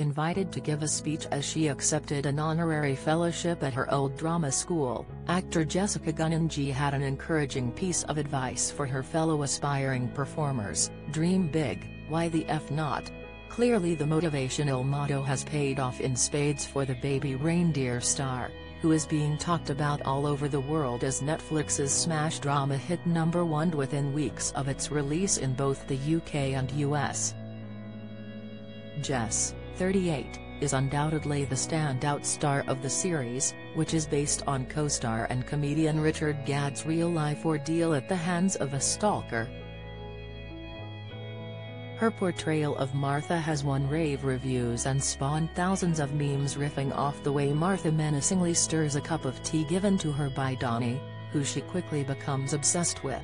Invited to give a speech as she accepted an honorary fellowship at her old drama school, actor Jessica Gunnanji had an encouraging piece of advice for her fellow aspiring performers: "Dream big, why the F not?" Clearly the motivational motto has paid off in spades for the baby Reindeer star, who is being talked about all over the world as Netflix's smash drama hit #1 within weeks of its release in both the UK and US. Jess, 38, is undoubtedly the standout star of the series, which is based on co-star and comedian Richard Gadd's real-life ordeal at the hands of a stalker. Her portrayal of Martha has won rave reviews and spawned thousands of memes riffing off the way Martha menacingly stirs a cup of tea given to her by Donnie, who she quickly becomes obsessed with.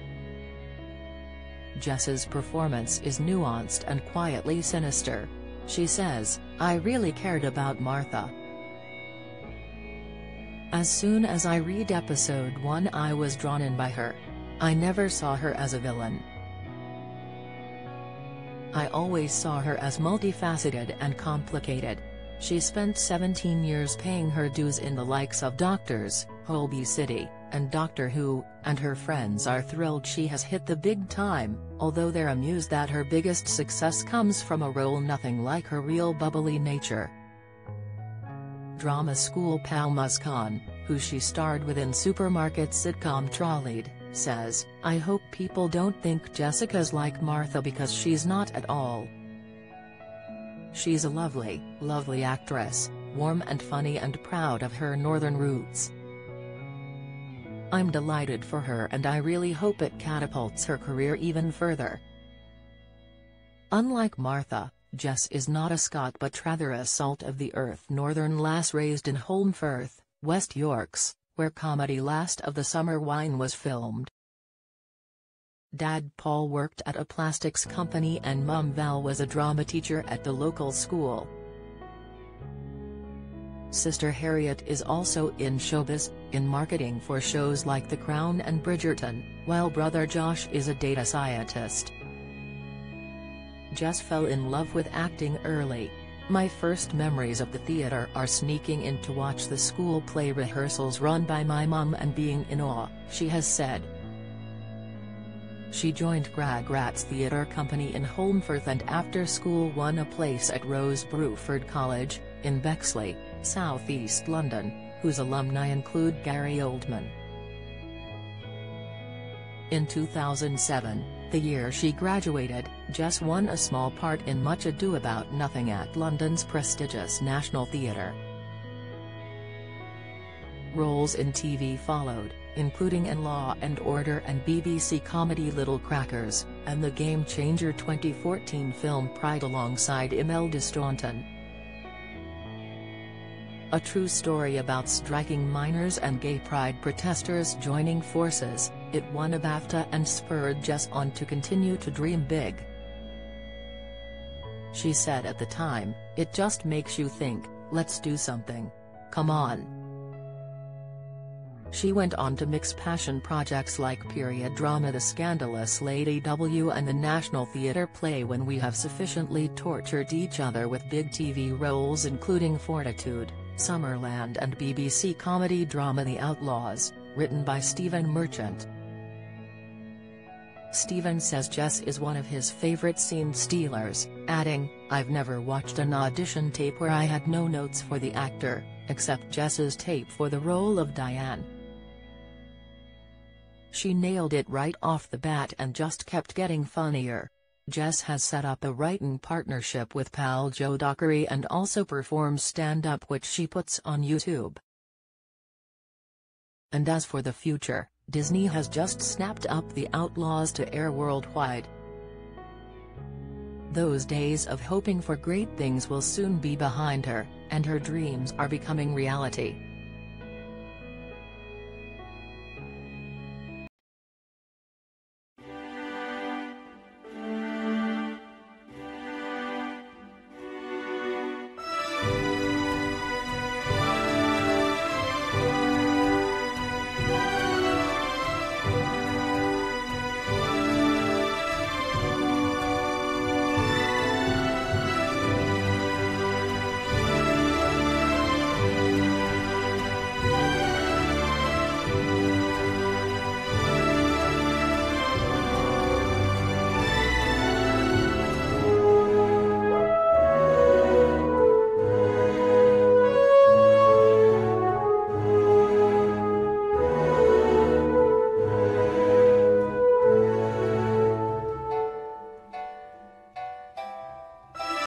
Jess's performance is nuanced and quietly sinister. She says, "I really cared about Martha. As soon as I read episode 1 I was drawn in by her. I never saw her as a villain. I always saw her as multifaceted and complicated. She spent 17 years paying her dues in the likes of Doctors, Holby City, and Doctor Who, and her friends are thrilled she has hit the big time, although they're amused that her biggest success comes from a role nothing like her real bubbly nature." Drama school pal Muskan, who she starred with in supermarket sitcom Trolleyed, says, "I hope people don't think Jessica's like Martha because she's not at all. She's a lovely, lovely actress, warm and funny and proud of her northern roots. I'm delighted for her and I really hope it catapults her career even further." Unlike Martha, Jess is not a Scot but rather a salt-of-the-earth northern lass raised in Holmfirth, West Yorks, where comedy Last of the Summer Wine was filmed. Dad Paul worked at a plastics company and Mum Val was a drama teacher at the local school. Sister Harriet is also in showbiz, in marketing for shows like The Crown and Bridgerton, while brother Josh is a data scientist. Jess fell in love with acting early. "My first memories of the theater are sneaking in to watch the school play rehearsals run by my mum and being in awe," she has said. She joined Gratz Theatre Company in Holmfirth and after school won a place at Rose Bruford College, in Bexley, South East London, whose alumni include Gary Oldman. In 2007, the year she graduated, Jess won a small part in Much Ado About Nothing at London's prestigious National Theatre. Roles in TV followed, including in Law and Order and BBC comedy Little Crackers, and the game-changer 2014 film Pride alongside Imelda Staunton. A true story about striking minors and gay pride protesters joining forces, it won a BAFTA and spurred Jess on to continue to dream big. She said at the time, "It just makes you think, let's do something. Come on." She went on to mix passion projects like period drama The Scandalous Lady W and the National Theatre play When We Have Sufficiently Tortured Each Other with big TV roles including Fortitude, Summerland and BBC comedy drama The Outlaws, written by Stephen Merchant. Stephen says Jess is one of his favorite scene stealers, adding, "I've never watched an audition tape where I had no notes for the actor, except Jess's tape for the role of Diane. She nailed it right off the bat and just kept getting funnier." Jess has set up a writing partnership with pal Joe Dockery and also performs stand-up which she puts on YouTube. And as for the future, Disney has just snapped up The Outlaws to air worldwide. Those days of hoping for great things will soon be behind her, and her dreams are becoming reality.